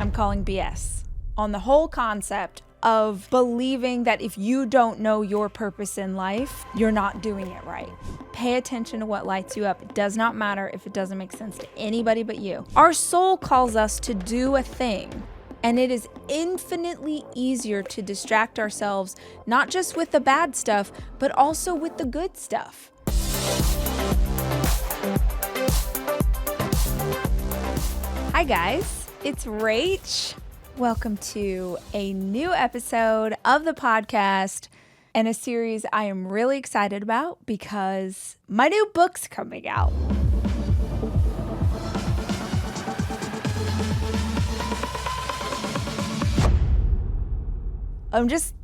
I'm calling BS on the whole concept of believing that if you don't know your purpose in life, you're not doing it right. Pay attention to what lights you up. It does not matter if it doesn't make sense to anybody but you. Our soul calls us to do a thing, and it is infinitely easier to distract ourselves, not just with the bad stuff, but also with the good stuff. Hi guys, it's Rach. Welcome to a new episode of the podcast and a series I am really excited about because my new book's coming out.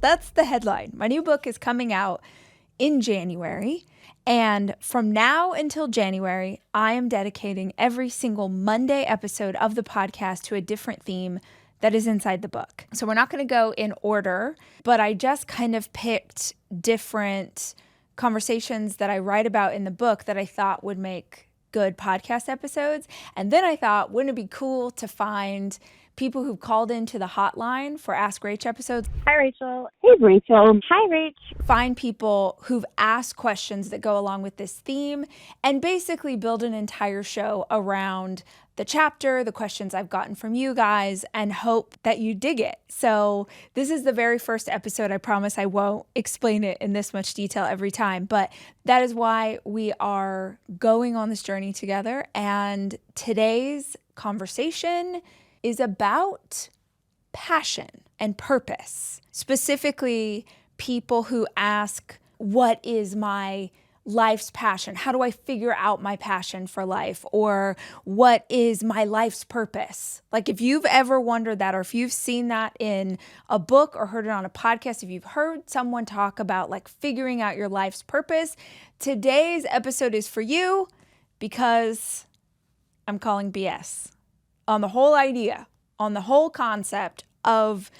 That's the headline. My new book is coming out in January. And from now until January, I am dedicating every single Monday episode of the podcast to a different theme that is inside the book. So we're not going to go in order, but I just kind of picked different conversations that I write about in the book that I thought would make good podcast episodes. And then I thought, wouldn't it be cool to find people who've called into the hotline for Ask Rach episodes? Hi, Rachel. Hey, Rachel. Hi, Rach. Find people who've asked questions that go along with this theme and basically build an entire show around the chapter, the questions I've gotten from you guys, and hope that you dig it. So this is the very first episode. I promise I won't explain it in this much detail every time, but that is why we are going on this journey together. And today's conversation is about passion and purpose. Specifically, people who ask, what is my life's passion? How do I figure out my passion for life? Or what is my life's purpose? Like if you've ever wondered that, or if you've seen that in a book or heard it on a podcast, if you've heard someone talk about like figuring out your life's purpose, today's episode is for you because I'm calling BS on the whole idea, on the whole concept of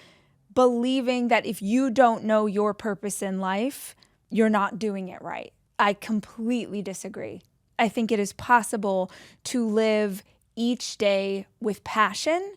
believing that if you don't know your purpose in life, you're not doing it right. I completely disagree. I think it is possible to live each day with passion,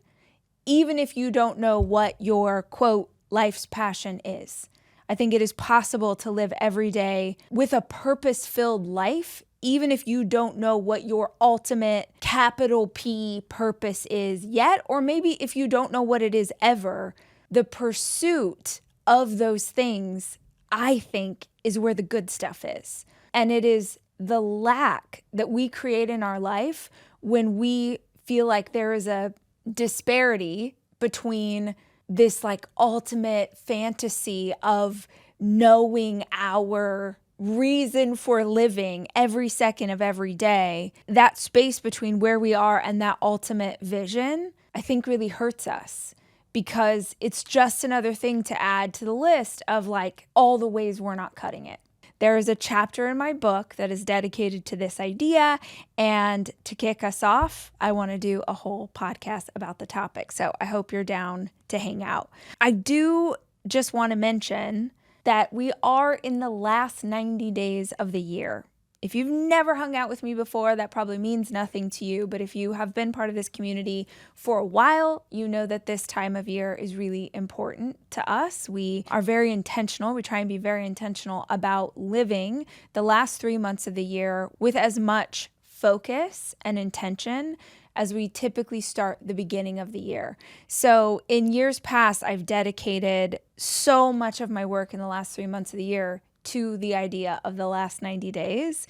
even if you don't know what your, quote, life's passion is. I think it is possible to live every day with a purpose-filled life, even if you don't know what your ultimate capital P purpose is yet, or maybe if you don't know what it is ever. The pursuit of those things, I think, is where the good stuff is. And it is the lack that we create in our life when we feel like there is a disparity between this like ultimate fantasy of knowing our reason for living every second of every day. That space between where we are and that ultimate vision, I think really hurts us because it's just another thing to add to the list of like all the ways we're not cutting it. There is a chapter in my book that is dedicated to this idea, and to kick us off, I want to do a whole podcast about the topic, so I hope you're down to hang out. I do just want to mention that we are in the last 90 days of the year. If you've never hung out with me before, that probably means nothing to you. But if you have been part of this community for a while, you know that this time of year is really important to us. We are very intentional. We try and be very intentional about living the last 3 months of the year with as much focus and intention as we typically start the beginning of the year. So in years past, I've dedicated so much of my work in the last 3 months of the year to the idea of the last 90 days.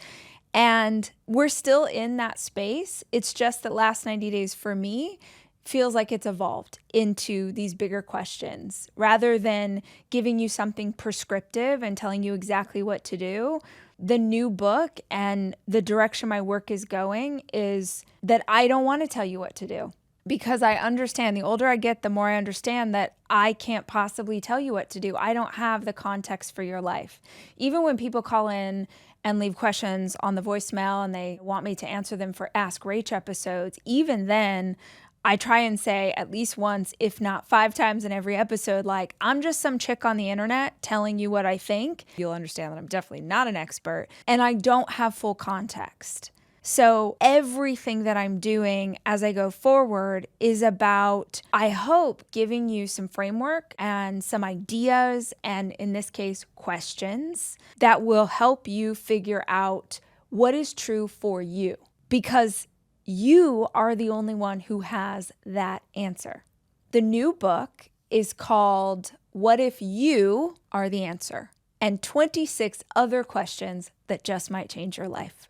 And we're still in that space. It's just that last 90 days for me feels like it's evolved into these bigger questions. Rather than giving you something prescriptive and telling you exactly what to do, the new book and the direction my work is going is that I don't want to tell you what to do. Because I understand, the older I get, the more I understand that I can't possibly tell you what to do. I don't have the context for your life. Even when people call in and leave questions on the voicemail and they want me to answer them for Ask Rach episodes, even then, I try and say at least once, if not 5 times in every episode, like, I'm just some chick on the internet telling you what I think. You'll understand that I'm definitely not an expert and I don't have full context. So everything that I'm doing as I go forward is about, I hope, giving you some framework and some ideas, and in this case, questions that will help you figure out what is true for you, because you are the only one who has that answer. The new book is called What If You Are the Answer? And 26 other questions that just might change your life.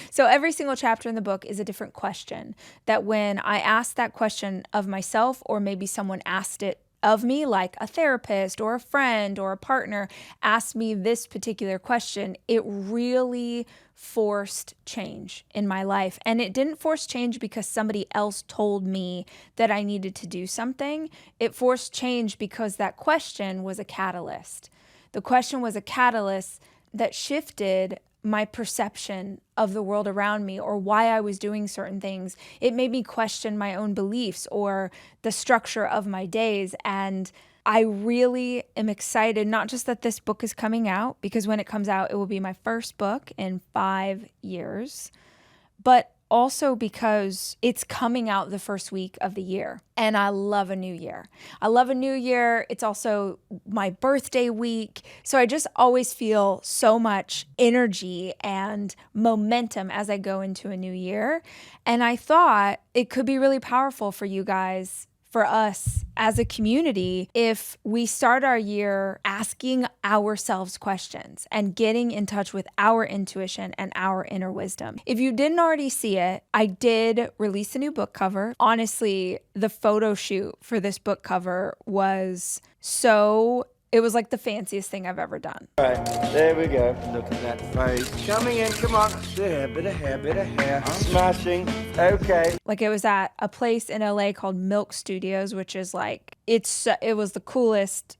So every single chapter in the book is a different question that when I ask that question of myself, or maybe someone asked it of me, like a therapist or a friend or a partner asked me this particular question, it really forced change in my life. And it didn't force change because somebody else told me that I needed to do something. It forced change because that question was a catalyst. The question was a catalyst that shifted my perception of the world around me, or why I was doing certain things. It made me question my own beliefs or the structure of my days. And I really am excited, not just that this book is coming out, because when it comes out, it will be my first book in 5 years, but also because it's coming out the first week of the year. And I love a new year. I love a new year. It's also my birthday week. So I just always feel so much energy and momentum as I go into a new year. And I thought it could be really powerful for you guys, for us as a community, if we start our year asking ourselves questions and getting in touch with our intuition and our inner wisdom. If you didn't already see it, I did release a new book cover. Honestly, the photo shoot for this book cover was it was like the fanciest thing I've ever done. All right, there we go. Look at that face. Coming in, come on. Bit of hair. Smashing. Okay. Like, it was at a place in LA called Milk Studios, which is like, it was the coolest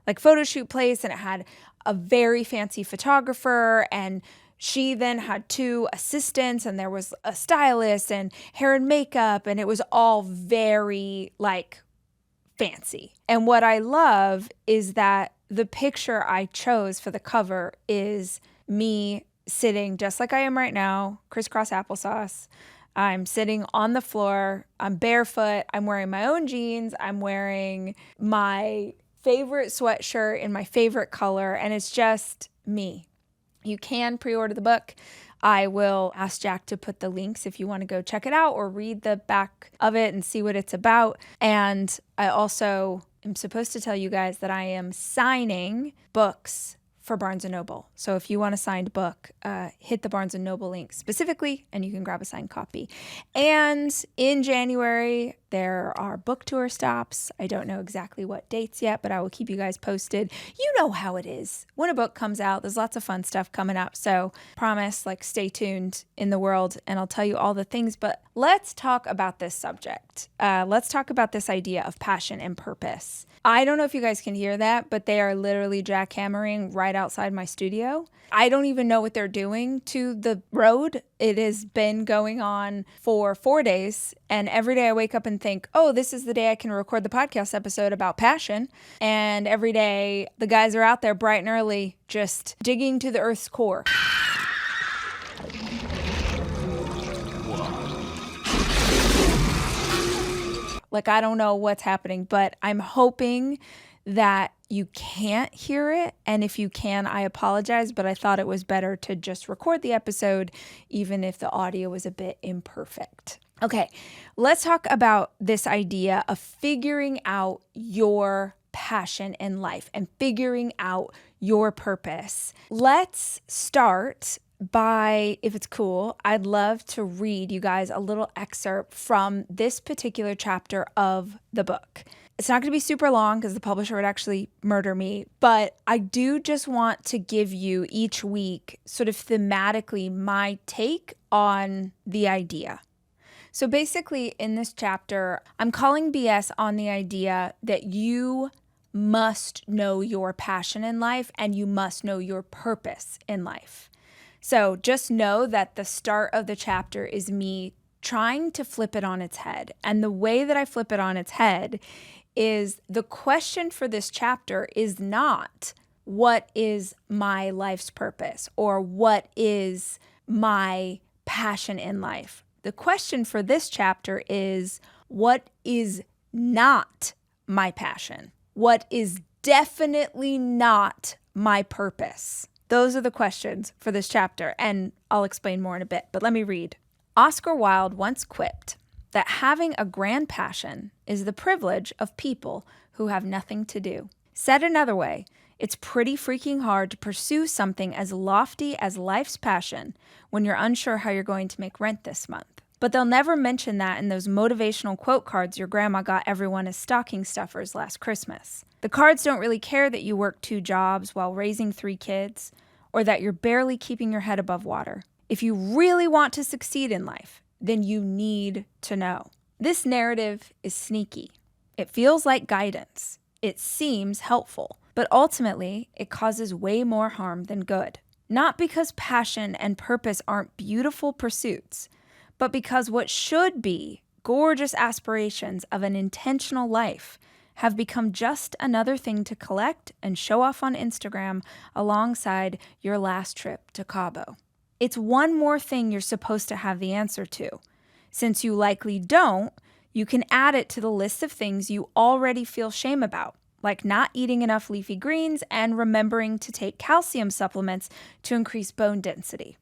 like photo shoot place, and it had a very fancy photographer, and she then had 2 assistants, and there was a stylist and hair and makeup, and it was all very like fancy. And what I love is that the picture I chose for the cover is me sitting just like I am right now, crisscross applesauce. I'm sitting on the floor. I'm barefoot. I'm wearing my own jeans. I'm wearing my favorite sweatshirt in my favorite color. And it's just me. You can pre-order the book. I will ask Jack to put the links if you want to go check it out or read the back of it and see what it's about. And I also am supposed to tell you guys that I am signing books for Barnes & Noble. So if you want a signed book, hit the Barnes & Noble link specifically, and you can grab a signed copy. And in January, there are book tour stops. I don't know exactly what dates yet, but I will keep you guys posted. You know how it is. When a book comes out, there's lots of fun stuff coming up. So promise, like, stay tuned in the world, and I'll tell you all the things. But let's talk about this subject. Let's talk about this idea of passion and purpose. I don't know if you guys can hear that, but they are literally jackhammering right outside my studio. I don't even know what they're doing to the road. It has been going on for 4 days, and every day I wake up and think, oh, this is the day I can record the podcast episode about passion. And every day the guys are out there bright and early just digging to the earth's core. Like, I don't know what's happening, but I'm hoping that you can't hear it. And if you can, I apologize, but I thought it was better to just record the episode, even if the audio was a bit imperfect. Okay, let's talk about this idea of figuring out your passion in life and figuring out your purpose. Let's start by, if it's cool, I'd love to read you guys a little excerpt from this particular chapter of the book. It's not going to be super long because the publisher would actually murder me, but I do just want to give you each week sort of thematically my take on the idea. So basically in this chapter, I'm calling BS on the idea that you must know your passion in life and you must know your purpose in life. So just know that the start of the chapter is me trying to flip it on its head. And the way that I flip it on its head is the question for this chapter is not what is my life's purpose or what is my passion in life. The question for this chapter is, what is not my passion? What is definitely not my purpose? Those are the questions for this chapter, and I'll explain more in a bit, but let me read. Oscar Wilde once quipped that having a grand passion is the privilege of people who have nothing to do. Said another way, it's pretty freaking hard to pursue something as lofty as life's passion when you're unsure how you're going to make rent this month. But they'll never mention that in those motivational quote cards your grandma got everyone as stocking stuffers last Christmas. The cards don't really care that you work 2 jobs while raising 3 kids, or that you're barely keeping your head above water. If you really want to succeed in life, then you need to know. This narrative is sneaky. It feels like guidance. It seems helpful, but ultimately it causes way more harm than good. Not because passion and purpose aren't beautiful pursuits, but because what should be gorgeous aspirations of an intentional life have become just another thing to collect and show off on Instagram alongside your last trip to Cabo. It's one more thing you're supposed to have the answer to. Since you likely don't, you can add it to the list of things you already feel shame about, like not eating enough leafy greens and remembering to take calcium supplements to increase bone density.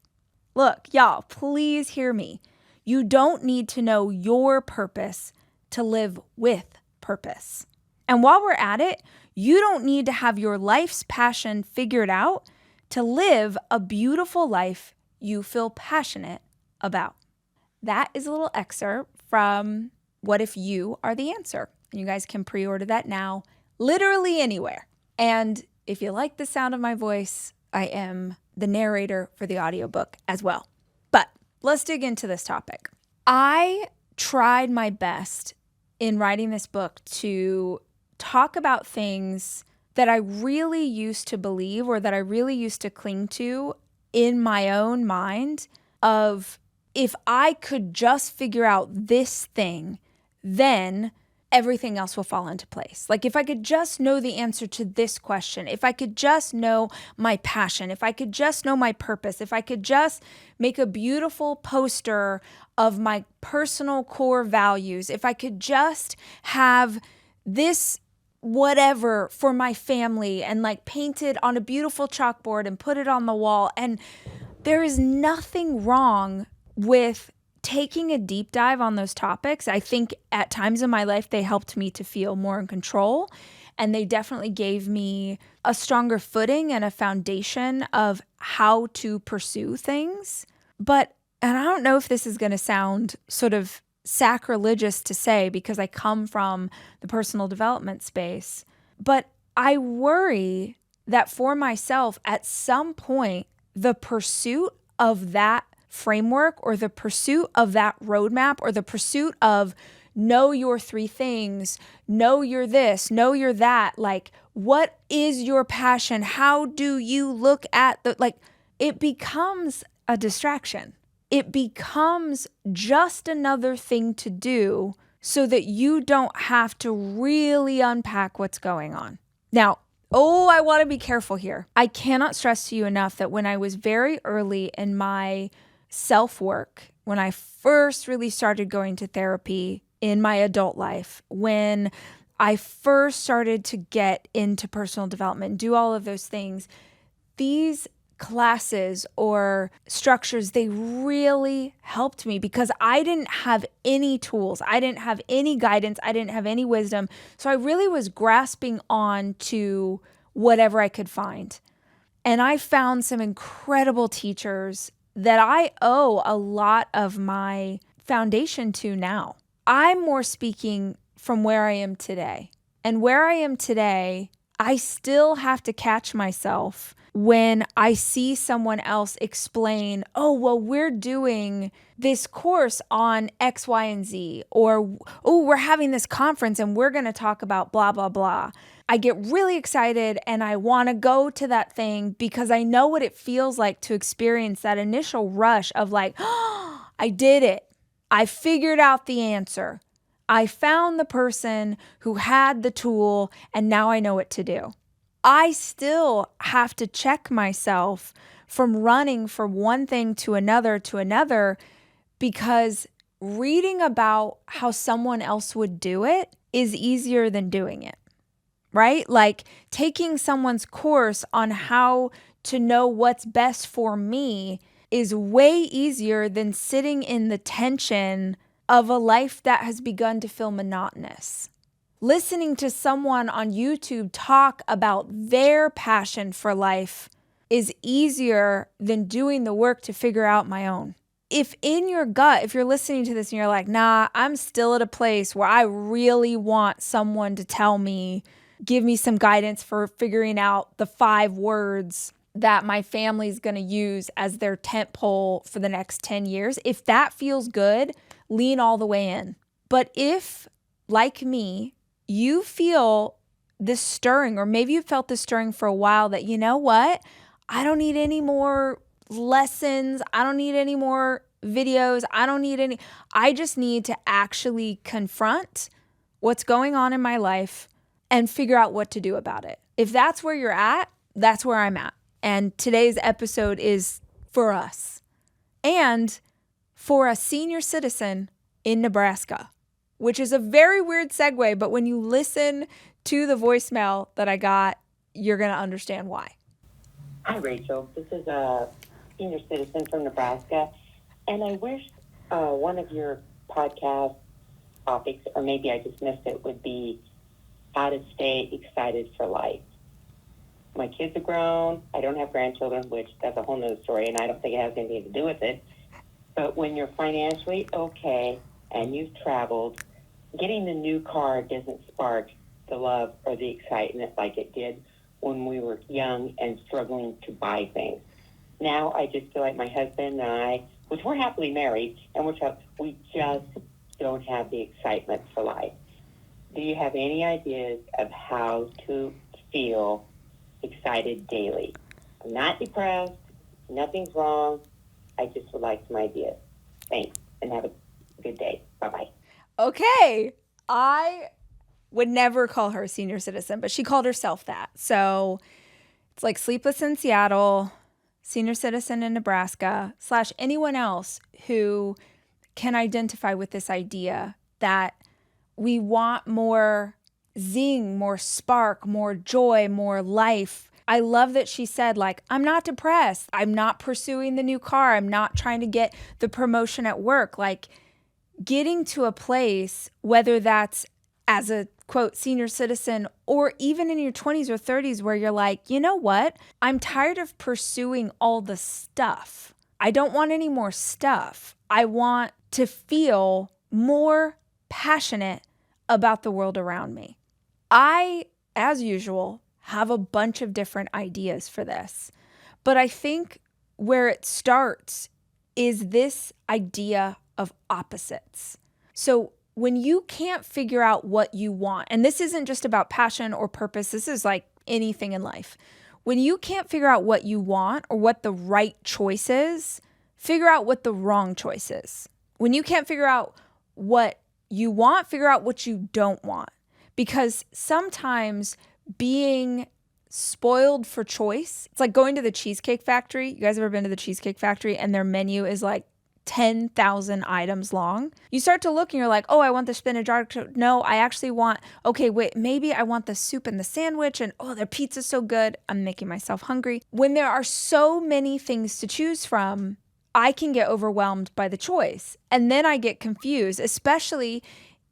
Look, y'all, please hear me. You don't need to know your purpose to live with purpose. And while we're at it, you don't need to have your life's passion figured out to live a beautiful life you feel passionate about. That is a little excerpt from What If You Are the Answer? You guys can pre-order that now, literally anywhere. And if you like the sound of my voice, I am the narrator for the audiobook as well. But let's dig into this topic. I tried my best in writing this book to talk about things that I really used to believe or that I really used to cling to in my own mind of, if I could just figure out this thing, then everything else will fall into place. Like if I could just know the answer to this question, if I could just know my passion, if I could just know my purpose, if I could just make a beautiful poster of my personal core values, if I could just have this whatever for my family and like paint it on a beautiful chalkboard and put it on the wall. And there is nothing wrong with taking a deep dive on those topics. I think at times in my life, they helped me to feel more in control. And they definitely gave me a stronger footing and a foundation of how to pursue things. But, and I don't know if this is going to sound sort of sacrilegious to say because I come from the personal development space, but I worry that for myself, at some point, the pursuit of that framework or the pursuit of that roadmap or the pursuit of know your 3 things, know you're this, know you're that, like what is your passion? How do you look at it becomes a distraction. It becomes just another thing to do so that you don't have to really unpack what's going on. Now, I want to be careful here. I cannot stress to you enough that when I was very early in my self-work, when I first really started going to therapy in my adult life, when I first started to get into personal development, do all of those things, these classes or structures, they really helped me because I didn't have any tools. I didn't have any guidance. I didn't have any wisdom. So I really was grasping on to whatever I could find. And I found some incredible teachers that I owe a lot of my foundation to now. I'm more speaking from where I am today. And where I am today, I still have to catch myself when I see someone else explain, we're doing this course on X, Y, and Z, or, we're having this conference and we're going to talk about blah, blah, blah. I get really excited and I want to go to that thing because I know what it feels like to experience that initial rush of like, I did it. I figured out the answer. I found the person who had the tool and now I know what to do. I still have to check myself from running from one thing to another, because reading about how someone else would do it is easier than doing it, right? Like taking someone's course on how to know what's best for me is way easier than sitting in the tension of a life that has begun to feel monotonous. Listening to someone on YouTube talk about their passion for life is easier than doing the work to figure out my own. If in your gut, if you're listening to this and you're like, nah, I'm still at a place where I really want someone to tell me, give me some guidance for figuring out the 5 words that my family's going to use as their tent pole for the next 10 years. If that feels good, lean all the way in. But if, like me, you feel this stirring, or maybe you felt this stirring for a while that, you know what? I don't need any more lessons. I don't need any more videos. I just need to actually confront what's going on in my life and figure out what to do about it. If that's where you're at, that's where I'm at. And today's episode is for us and for a senior citizen in Nebraska, which is a very weird segue. But when you listen to the voicemail that I got, you're going to understand why. Hi, Rachel. This is a senior citizen from Nebraska, and I wish one of your podcast topics, or maybe I just missed it, would be how to stay excited for life. My kids are grown. I don't have grandchildren, which that's a whole nother story, and I don't think it has anything to do with it. But when you're financially okay and you've traveled, getting the new car doesn't spark the love or the excitement like it did when we were young and struggling to buy things. Now I just feel like my husband and I, which we're happily married, and we just don't have the excitement for life. Do you have any ideas of how to feel excited daily? I'm not depressed. Nothing's wrong. I just would like some ideas. Thanks, and have a good day. Bye-bye. Okay. I would never call her a senior citizen, but she called herself that. So it's like Sleepless in Seattle, senior citizen in Nebraska, / anyone else who can identify with this idea that we want more zing, more spark, more joy, more life. I love that she said, like, I'm not depressed. I'm not pursuing the new car. I'm not trying to get the promotion at work. Like, getting to a place, whether that's as a, quote, senior citizen, or even in your 20s or 30s, where you're like, you know what? I'm tired of pursuing all the stuff. I don't want any more stuff. I want to feel more passionate about the world around me. I, as usual, have a bunch of different ideas for this, but I think where it starts is this idea of opposites. So when you can't figure out what you want, and this isn't just about passion or purpose, this is like anything in life. When you can't figure out what you want or what the right choice is, figure out what the wrong choice is. When you can't figure out what you want, figure out what you don't want. Because sometimes being spoiled for choice, it's like going to the Cheesecake Factory. You guys ever been to the Cheesecake Factory and their menu is like 10,000 items long? You start to look and you're like, oh, I want the spinach artichoke. No, I actually want, okay, wait, maybe I want the soup and the sandwich, and oh, their pizza's so good. I'm making myself hungry. When there are so many things to choose from, I can get overwhelmed by the choice. And then I get confused, especially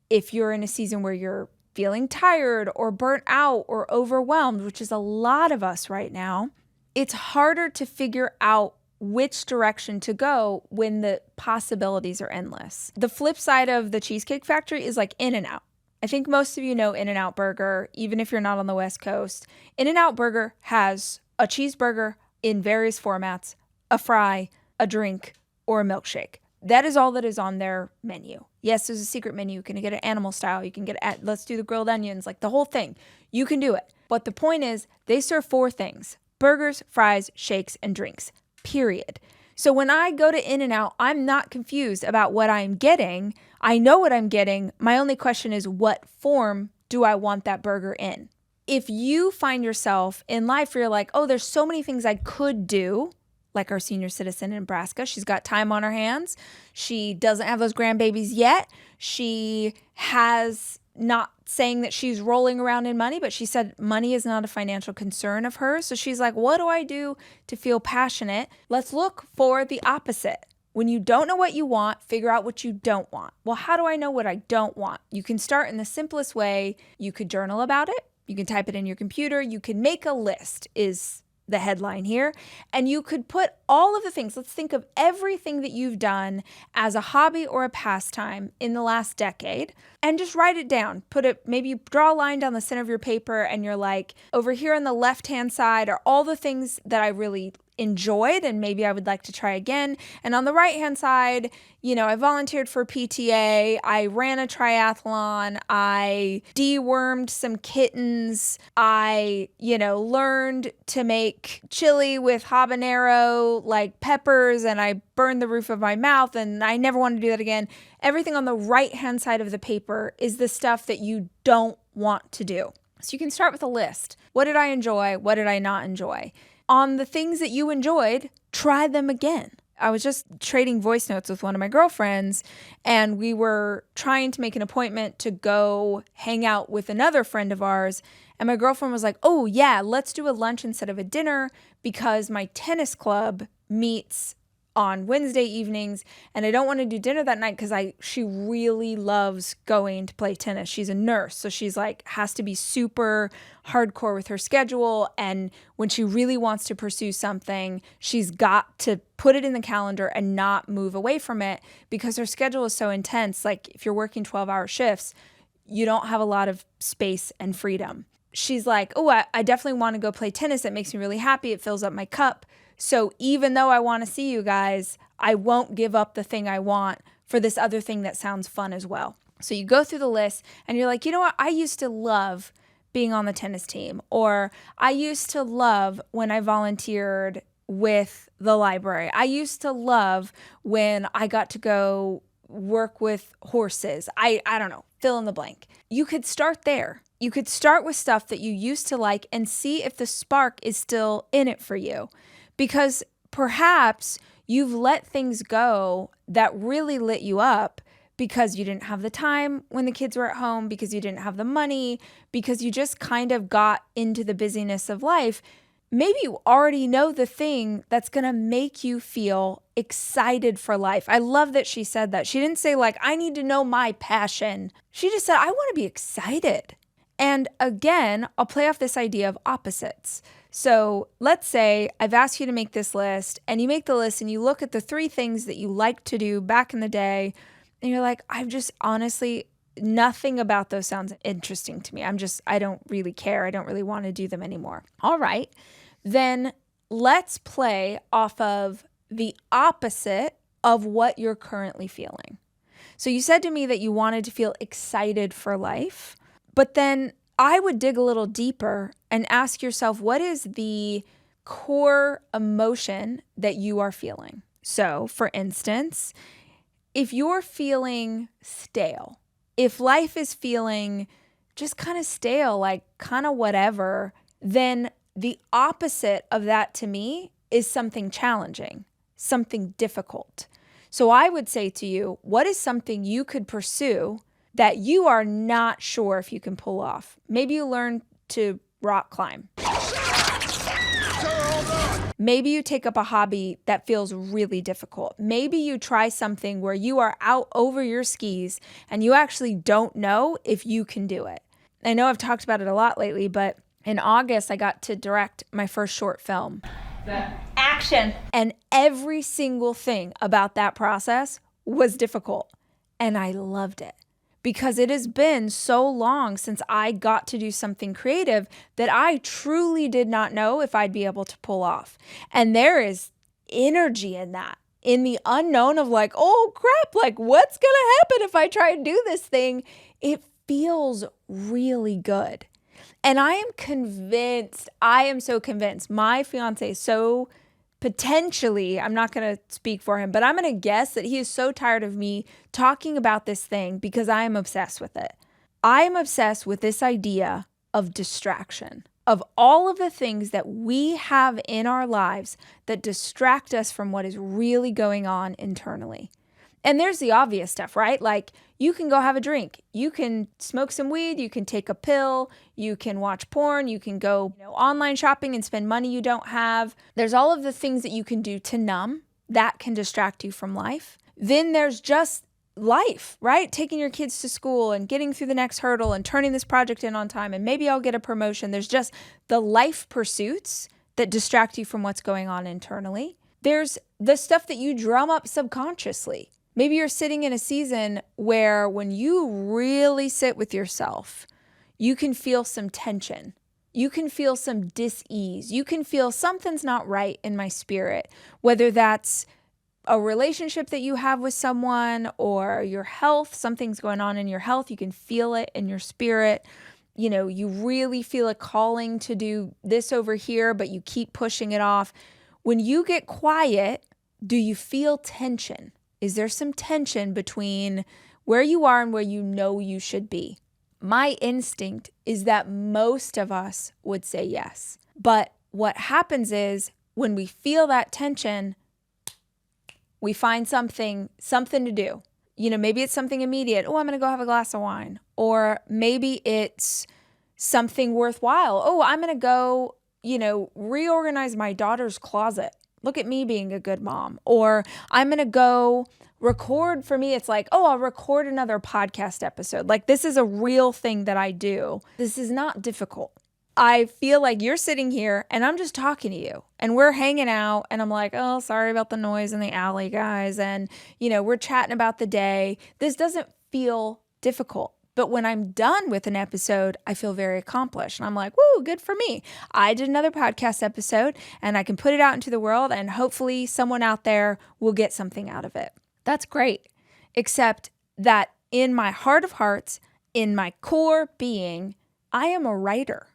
if you're in a season where you're feeling tired or burnt out or overwhelmed, which is a lot of us right now. It's harder to figure out which direction to go when the possibilities are endless. The flip side of the Cheesecake Factory is like In-N-Out. I think most of you know In-N-Out Burger, even if you're not on the West Coast. In-N-Out Burger has a cheeseburger in various formats, a fry, a drink, or a milkshake. That is all that is on their menu. Yes, there's a secret menu. You can get it animal style. You can get it let's do the grilled onions, like the whole thing. You can do it. But the point is, they serve 4 things: burgers, fries, shakes, and drinks, period. So when I go to In-N-Out, I'm not confused about what I'm getting. I know what I'm getting. My only question is, what form do I want that burger in? if you find yourself in life where you're like, oh, there's so many things I could do, like our senior citizen in Nebraska, she's got time on her hands. She doesn't have those grandbabies yet. She has not saying that she's rolling around in money, but she said money is not a financial concern of hers. So she's like, what do I do to feel passionate? Let's look for the opposite. When you don't know what you want, figure out what you don't want. Well, how do I know what I don't want? You can start in the simplest way. You could journal about it. You can type it in your computer. You can make a list is the headline here. And you could put all of the things. Let's think of everything that you've done as a hobby or a pastime in the last decade and just write it down. Put it, maybe you draw a line down the center of your paper and you're like, over here on the left-hand side are all the things that I really enjoyed and maybe I would like to try again. And on the right-hand side, I volunteered for PTA, I ran a triathlon, I dewormed some kittens, I, learned to make chili with habanero, like peppers, and I burned the roof of my mouth and I never want to do that again. Everything on the right-hand side of the paper is the stuff that you don't want to do. So you can start with a list. What did I enjoy? What did I not enjoy? On the things that you enjoyed, try them again. I was just trading voice notes with one of my girlfriends, and we were trying to make an appointment to go hang out with another friend of ours. And my girlfriend was like, oh, yeah, let's do a lunch instead of a dinner because my tennis club meets on Wednesday evenings and I don't want to do dinner that night because she really loves going to play tennis. She's a nurse, so she's like has to be super hardcore with her schedule, and when she really wants to pursue something, she's got to put it in the calendar and not move away from it because her schedule is so intense. Like if you're working 12-hour shifts, you don't have a lot of space and freedom. She's like, oh, I definitely want to go play tennis. It makes me really happy. It fills up my cup. So even though I want to see you guys, I won't give up the thing I want for this other thing that sounds fun as well. So you go through the list and you're like, you know what? I used to love being on the tennis team, or I used to love when I volunteered with the library. I used to love when I got to go work with horses. I don't know, fill in the blank. You could start there. You could start with stuff that you used to like and see if the spark is still in it for you. Because perhaps you've let things go that really lit you up because you didn't have the time when the kids were at home, because you didn't have the money, because you just kind of got into the busyness of life. Maybe you already know the thing that's going to make you feel excited for life. I love that she said that. She didn't say like, I need to know my passion. She just said, I want to be excited. And again, I'll play off this idea of opposites. So let's say I've asked you to make this list and you make the list and you look at the 3 things that you liked to do back in the day and you're like, I've just honestly, nothing about those sounds interesting to me. I don't really care. I don't really want to do them anymore. All right, then let's play off of the opposite of what you're currently feeling. So you said to me that you wanted to feel excited for life, but then I would dig a little deeper and ask yourself, what is the core emotion that you are feeling? So, for instance, if you're feeling stale, if life is feeling just kind of stale, like kind of whatever, then the opposite of that to me is something challenging, something difficult. So I would say to you, what is something you could pursue that you are not sure if you can pull off? Maybe you learn to rock climb. Maybe you take up a hobby that feels really difficult. Maybe you try something where you are out over your skis and you actually don't know if you can do it. I know I've talked about it a lot lately, but in August, I got to direct my first short film. Action! And every single thing about that process was difficult. And I loved it. Because it has been so long since I got to do something creative that I truly did not know if I'd be able to pull off. And there is energy in that, in the unknown of like, oh crap, like what's going to happen if I try and do this thing? It feels really good. And I am so convinced, my fiance is so potentially, I'm not going to speak for him, but I'm going to guess that he is so tired of me talking about this thing because I am obsessed with it. I am obsessed with this idea of distraction, of all of the things that we have in our lives that distract us from what is really going on internally. And there's the obvious stuff, right? Like you can go have a drink, you can smoke some weed, you can take a pill, you can watch porn, you can go online shopping and spend money you don't have. There's all of the things that you can do to numb that can distract you from life. Then there's just life, right? Taking your kids to school and getting through the next hurdle and turning this project in on time and maybe I'll get a promotion. There's just the life pursuits that distract you from what's going on internally. There's the stuff that you drum up subconsciously. Maybe you're sitting in a season where when you really sit with yourself, you can feel some tension. You can feel some dis-ease. You can feel something's not right in my spirit, whether that's a relationship that you have with someone or your health, something's going on in your health. You can feel it in your spirit. You really feel a calling to do this over here, but you keep pushing it off. When you get quiet, do you feel tension? Is there some tension between where you are and where you know you should be? My instinct is that most of us would say yes. But what happens is when we feel that tension, we find something to do. Maybe it's something immediate. Oh, I'm going to go have a glass of wine. Or maybe it's something worthwhile. Oh, I'm going to go, reorganize my daughter's closet. Look at me being a good mom. Or I'm going to go record. For me, it's like, oh, I'll record another podcast episode. Like this is a real thing that I do. This is not difficult. I feel like you're sitting here and I'm just talking to you and we're hanging out and I'm like, oh, sorry about the noise in the alley, guys. And, we're chatting about the day. This doesn't feel difficult. But when I'm done with an episode, I feel very accomplished. And I'm like, woo, good for me. I did another podcast episode and I can put it out into the world and hopefully someone out there will get something out of it. That's great. Except that in my heart of hearts, in my core being, I am a writer.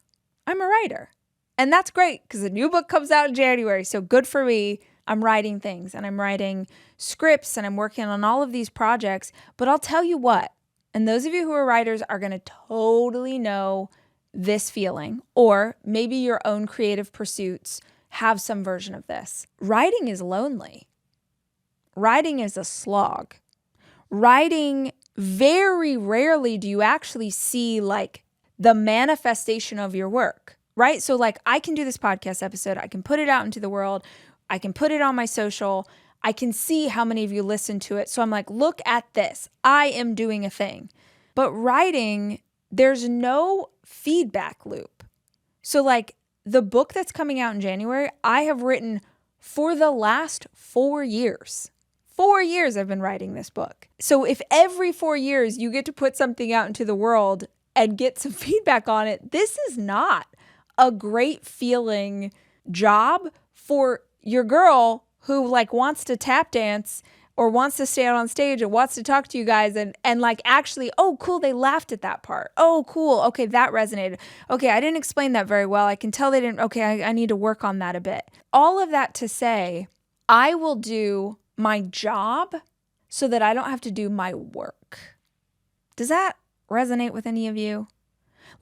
I'm a writer. And that's great because a new book comes out in January. So good for me. I'm writing things and I'm writing scripts and I'm working on all of these projects. But I'll tell you what, and those of you who are writers are going to totally know this feeling, or maybe your own creative pursuits have some version of this. Writing is lonely. Writing is a slog. Writing, very rarely do you actually see like the manifestation of your work, right? So like I can do this podcast episode, I can put it out into the world, I can put it on my social, I can see how many of you listen to it. So I'm like, look at this. I am doing a thing. But writing, there's no feedback loop. So like the book that's coming out in January, I have written for the last 4 years. 4 years I've been writing this book. So if every 4 years you get to put something out into the world and get some feedback on it, this is not a great feeling job for your girl who like wants to tap dance or wants to stand on stage and wants to talk to you guys and like actually, oh, cool, they laughed at that part. Oh, cool. Okay, that resonated. Okay, I didn't explain that very well. I can tell they didn't. Okay, I need to work on that a bit. All of that to say, I will do my job so that I don't have to do my work. Does that resonate with any of you?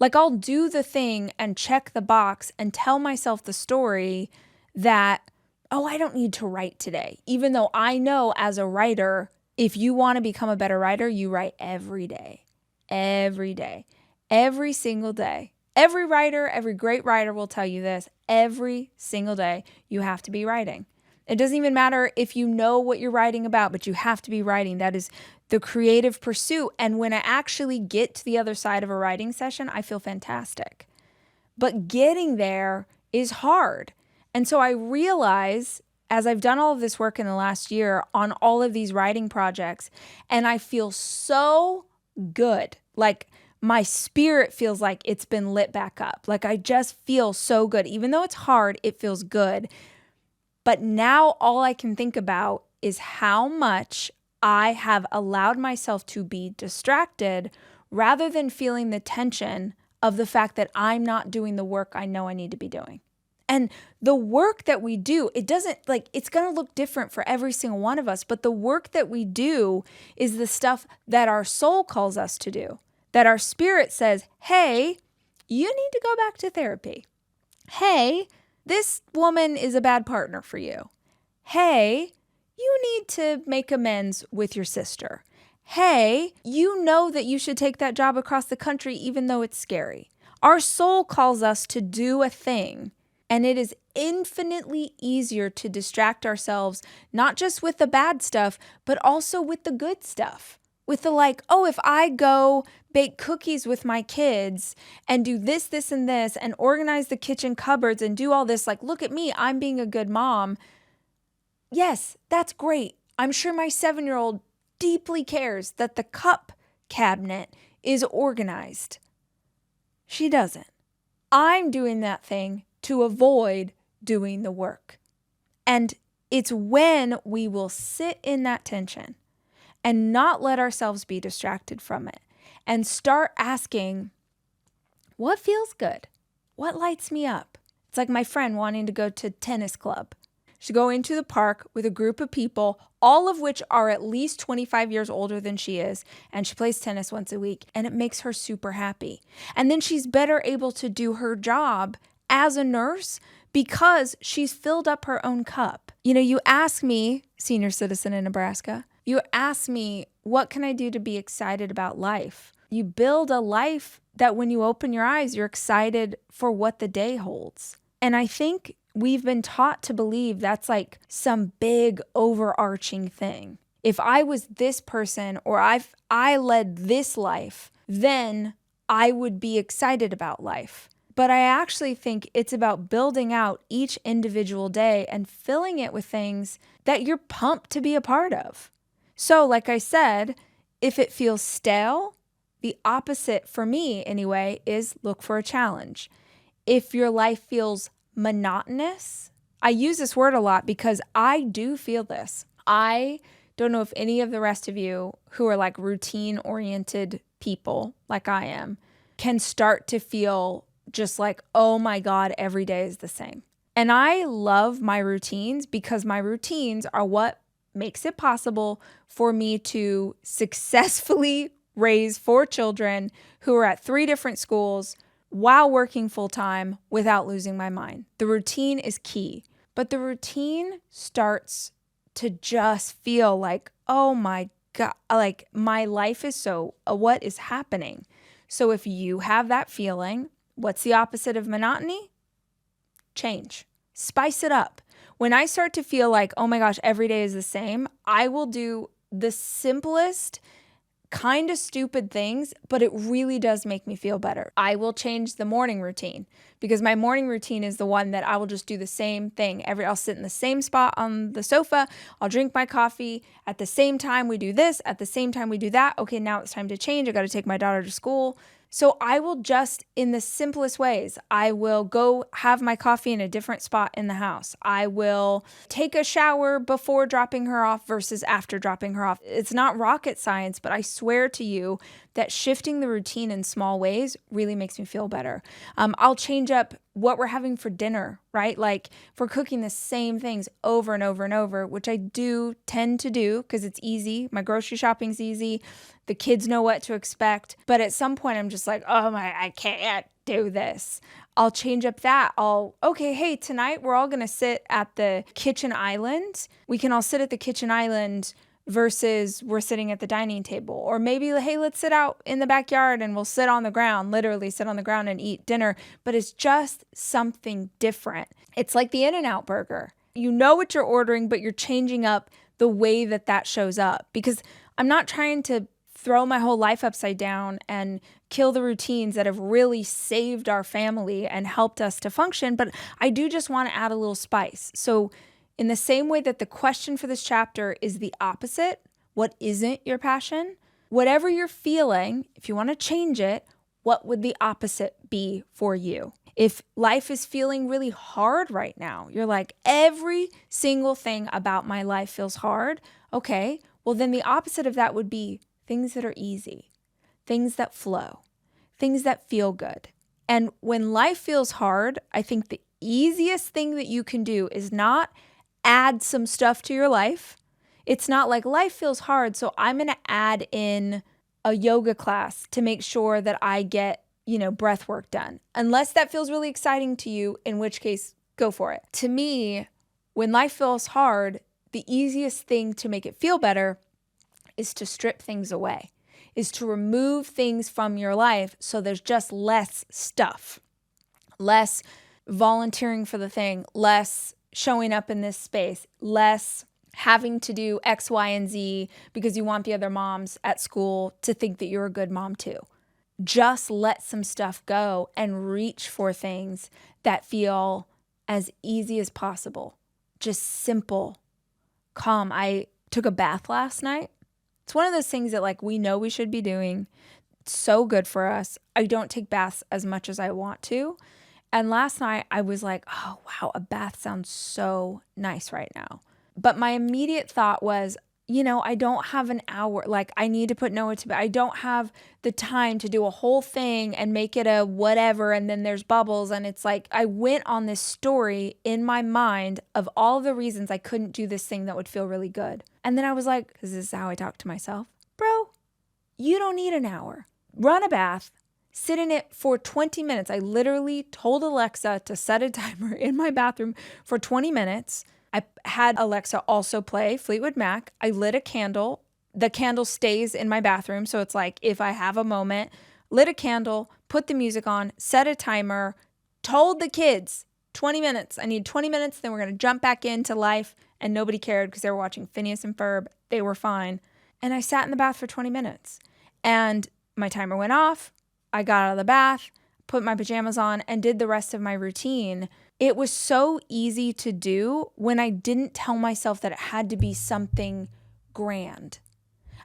Like I'll do the thing and check the box and tell myself the story that, oh, I don't need to write today. Even though I know as a writer, if you want to become a better writer, you write every day, every single day. Every writer, every great writer will tell you this. Every single day, you have to be writing. It doesn't even matter if you know what you're writing about, but you have to be writing. That is the creative pursuit. And when I actually get to the other side of a writing session, I feel fantastic. But getting there is hard. And so I realize, as I've done all of this work in the last year on all of these writing projects, and I feel so good. Like my spirit feels like it's been lit back up. Like I just feel so good. Even though it's hard, it feels good. But now all I can think about is how much I have allowed myself to be distracted rather than feeling the tension of the fact that I'm not doing the work I know I need to be doing. And the work that we do, it doesn't like, it's going to look different for every single one of us, but the work that we do is the stuff that our soul calls us to do, that our spirit says, hey, you need to go back to therapy. Hey, this woman is a bad partner for you. Hey, you need to make amends with your sister. Hey, you know that you should take that job across the country even though it's scary. Our soul calls us to do a thing, and it is infinitely easier to distract ourselves, not just with the bad stuff, but also with the good stuff. With the like, oh, if I go bake cookies with my kids and do this, this, and this, and organize the kitchen cupboards and do all this, like, look at me, I'm being a good mom. Yes, that's great. I'm sure my 7-year-old deeply cares that the cup cabinet is organized. She doesn't. I'm doing that thing to avoid doing the work. And it's when we will sit in that tension and not let ourselves be distracted from it and start asking, what feels good? What lights me up? It's like my friend wanting to go to tennis club. She's going to the park with a group of people, all of which are at least 25 years older than she is, and she plays tennis once a week, and it makes her super happy. And then she's better able to do her job as a nurse because she's filled up her own cup. You know, you ask me, senior citizen in Nebraska, you ask me, what can I do to be excited about life? You build a life that when you open your eyes, you're excited for what the day holds. And I think we've been taught to believe that's like some big overarching thing. If I was this person or I led this life, then I would be excited about life. But I actually think it's about building out each individual day and filling it with things that you're pumped to be a part of. So like I said, if it feels stale, the opposite for me anyway is look for a challenge. If your life feels monotonous, I use this word a lot because I do feel this. I don't know if any of the rest of you who are like routine-oriented people like I am can start to feel just like, oh my God, every day is the same. And I love my routines because my routines are what makes it possible for me to successfully raise 4 children who are at 3 different schools while working full-time without losing my mind. The routine is key, but the routine starts to just feel like, oh my God, like my life is so, what is happening? So if you have that feeling, what's the opposite of monotony? Change. Spice it up. When I start to feel like, oh my gosh, every day is the same, I will do the simplest, kind of stupid things, but it really does make me feel better. I will change the morning routine because my morning routine is the one that I will just do the same thing. I'll sit in the same spot on the sofa. I'll drink my coffee. At the same time, we do this. At the same time, we do that. Okay, now it's time to change. I got to take my daughter to school. So I will just, in the simplest ways, I will go have my coffee in a different spot in the house. I will take a shower before dropping her off versus after dropping her off. It's not rocket science, but I swear to you that shifting the routine in small ways really makes me feel better. I'll change up what we're having for dinner, right? Like if we're cooking the same things over and over and over, which I do tend to do because it's easy. My grocery shopping's easy. The kids know what to expect. But at some point I'm just like, oh my, I can't do this. I'll change up that. Okay, hey, tonight we're all going to sit at the kitchen island. We can all sit at the kitchen island versus we're sitting at the dining table. Or maybe, hey, let's sit out in the backyard and we'll sit on the ground, literally sit on the ground and eat dinner. But it's just something different. It's like the In-N-Out burger. You know what you're ordering, but you're changing up the way that shows up. Because I'm not trying to throw my whole life upside down and kill the routines that have really saved our family and helped us to function. But I do just want to add a little spice. So in the same way that the question for this chapter is the opposite, what isn't your passion? Whatever you're feeling, if you want to change it, what would the opposite be for you? If life is feeling really hard right now, you're like, every single thing about my life feels hard. Okay, well then the opposite of that would be things that are easy, things that flow, things that feel good. And when life feels hard, I think the easiest thing that you can do is not add some stuff to your life. It's not like life feels hard, so I'm going to add in a yoga class to make sure that I get breath work done. Unless that feels really exciting to you, in which case, go for it. To me, when life feels hard, the easiest thing to make it feel better is to strip things away, is to remove things from your life so there's just less stuff, less volunteering for the thing, less showing up in this space, less having to do X, Y, and Z because you want the other moms at school to think that you're a good mom too. Just let some stuff go and reach for things that feel as easy as possible. Just simple, calm. I took a bath last night. It's one of those things that we know we should be doing. It's so good for us. I don't take baths as much as I want to. And last night I was like, oh, wow, a bath sounds so nice right now. But my immediate thought was, I don't have an hour. I need to put Noah to bed. I don't have the time to do a whole thing and make it a whatever. And then there's bubbles. And it's I went on this story in my mind of all the reasons I couldn't do this thing that would feel really good. And then I was like, because this is how I talk to myself. Bro, you don't need an hour. Run a bath. Sit in it for 20 minutes. I literally told Alexa to set a timer in my bathroom for 20 minutes. I had Alexa also play Fleetwood Mac. I lit a candle. The candle stays in my bathroom. So it's if I have a moment, lit a candle, put the music on, set a timer, told the kids 20 minutes. I need 20 minutes. Then we're going to jump back into life. And nobody cared because they were watching Phineas and Ferb. They were fine. And I sat in the bath for 20 minutes. And my timer went off. I got out of the bath, put my pajamas on, and did the rest of my routine. It was so easy to do when I didn't tell myself that it had to be something grand.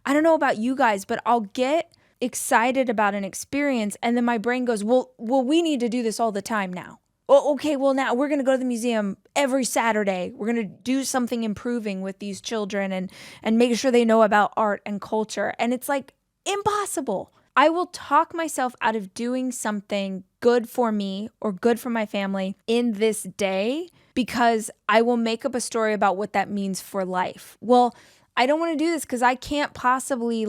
I don't know about you guys, but I'll get excited about an experience and then my brain goes, well, we need to do this all the time now. Well, okay, well, now we're going to go to the museum every Saturday. We're going to do something improving with these children and make sure they know about art and culture. And it's impossible. I will talk myself out of doing something good for me or good for my family in this day because I will make up a story about what that means for life. Well, I don't want to do this because I can't possibly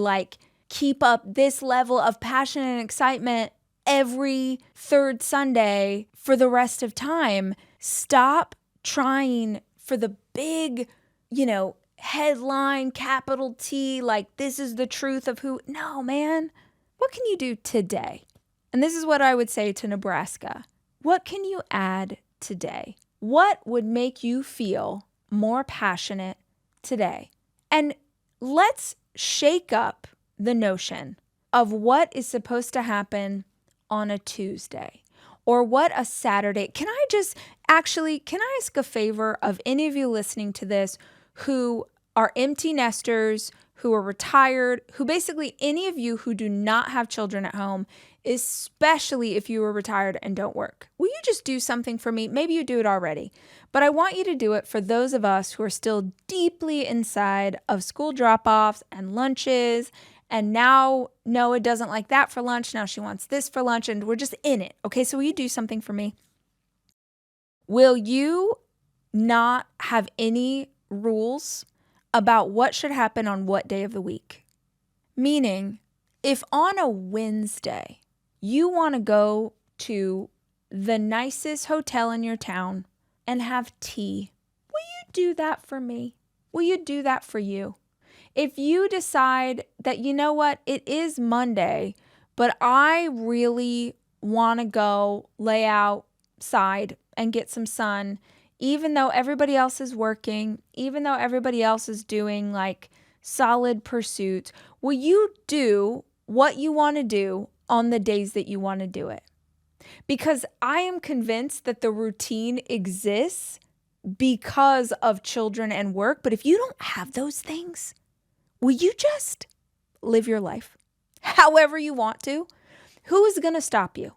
keep up this level of passion and excitement every third Sunday for the rest of time. Stop trying for the big, headline, capital T, this is the truth of who. No, man. What can you do today? And this is what I would say to Nebraska. What can you add today? What would make you feel more passionate today? And let's shake up the notion of what is supposed to happen on a Tuesday or what a Saturday. Can I ask a favor of any of you listening to this who are empty nesters, who are retired, who basically any of you who do not have children at home, especially if you are retired and don't work. Will you just do something for me? Maybe you do it already, but I want you to do it for those of us who are still deeply inside of school drop-offs and lunches. And now Noah doesn't like that for lunch. Now she wants this for lunch and we're just in it. Okay, so will you do something for me? Will you not have any rules about what should happen on what day of the week? Meaning, if on a Wednesday you want to go to the nicest hotel in your town and have tea, will you do that for me? Will you do that for you? If you decide that, you know what, it is Monday, but I really want to go lay outside and get some sun, even though everybody else is working, even though everybody else is doing solid pursuits, will you do what you want to do on the days that you want to do it? Because I am convinced that the routine exists because of children and work. But if you don't have those things, will you just live your life however you want to? Who is going to stop you?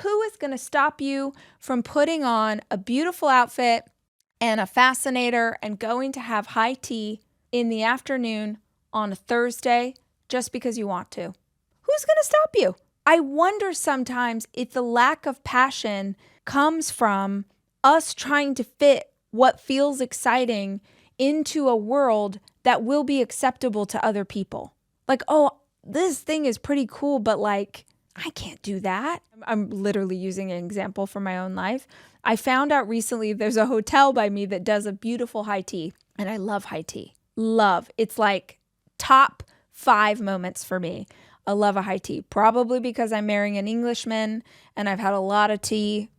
Who is going to stop you from putting on a beautiful outfit and a fascinator and going to have high tea in the afternoon on a Thursday just because you want to? Who's going to stop you? I wonder sometimes if the lack of passion comes from us trying to fit what feels exciting into a world that will be acceptable to other people. Oh, this thing is pretty cool, but I can't do that. I'm literally using an example from my own life. I found out recently there's a hotel by me that does a beautiful high tea. And I love high tea. Love. It's like top 5 moments for me. I love a high tea. Probably because I'm marrying an Englishman and I've had a lot of tea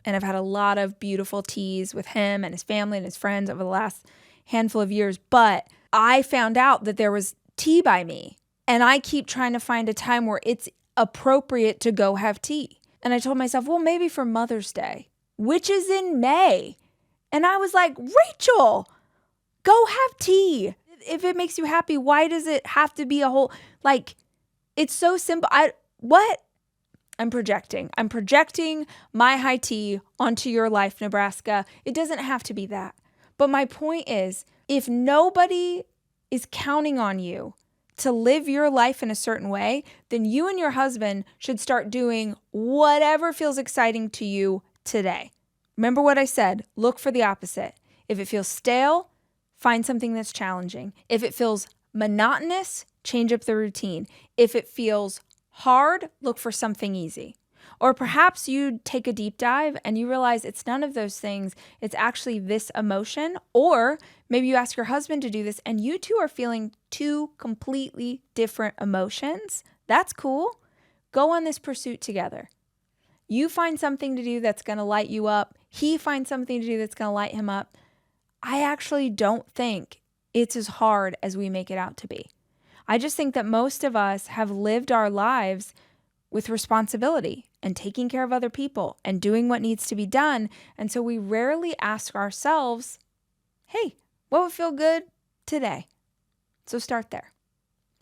and I've had a lot of beautiful teas with him and his family and his friends over the last handful of years. But I found out that there was tea by me. And I keep trying to find a time where it's appropriate to go have tea. And I told myself, well, maybe for Mother's Day, which is in May. And I was like, Rachel, go have tea. If it makes you happy, why does it have to be a whole, like, it's so simple. I'm projecting. I'm projecting my high tea onto your life, Nebraska. It doesn't have to be that. But my point is, if nobody is counting on you to live your life in a certain way, then you and your husband should start doing whatever feels exciting to you today. Remember what I said, look for the opposite. If it feels stale, find something that's challenging. If it feels monotonous, change up the routine. If it feels hard, look for something easy. Or perhaps you take a deep dive and you realize it's none of those things. It's actually this emotion. Or maybe you ask your husband to do this and you two are feeling 2 completely different emotions. That's cool. Go on this pursuit together. You find something to do that's going to light you up. He finds something to do that's going to light him up. I actually don't think it's as hard as we make it out to be. I just think that most of us have lived our lives with responsibility and taking care of other people and doing what needs to be done. And so we rarely ask ourselves, hey, what would feel good today? So start there.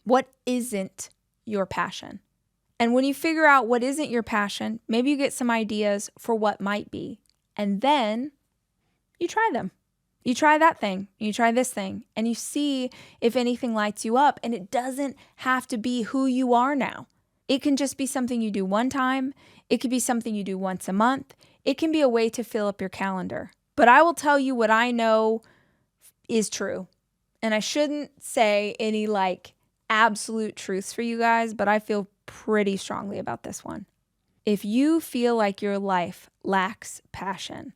What isn't your passion? And when you figure out what isn't your passion, maybe you get some ideas for what might be. And then you try them. You try that thing, you try this thing, and you see if anything lights you up. And it doesn't have to be who you are now. It can just be something you do one time. It could be something you do once a month. It can be a way to fill up your calendar. But I will tell you what I know is true. And I shouldn't say any absolute truths for you guys, but I feel pretty strongly about this one. If you feel like your life lacks passion,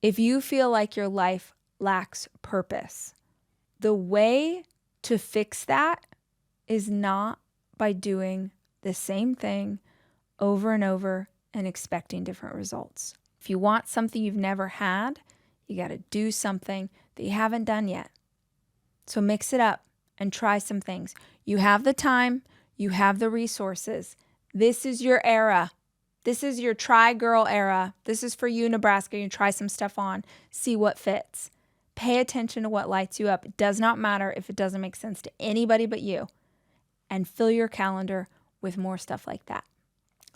if you feel like your life lacks purpose, the way to fix that is not by doing the same thing over and over and expecting different results. If you want something you've never had, you got to do something that you haven't done yet. So mix it up and try some things. You have the time, you have the resources. This is your era. This is your try girl era. This is for you, Nebraska. You try some stuff on, see what fits. Pay attention to what lights you up. It does not matter if it doesn't make sense to anybody but you. And fill your calendar with more stuff like that.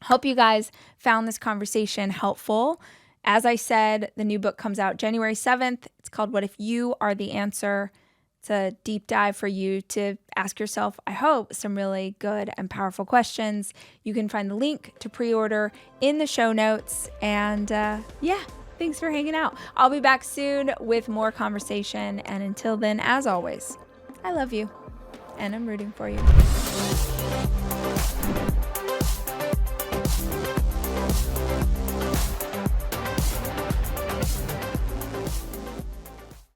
Hope you guys found this conversation helpful. As I said, the new book comes out January 7th. It's called What If You Are the Answer? It's a deep dive for you to ask yourself, I hope, some really good and powerful questions. You can find the link to pre-order in the show notes. And thanks for hanging out. I'll be back soon with more conversation. And until then, as always, I love you and I'm rooting for you.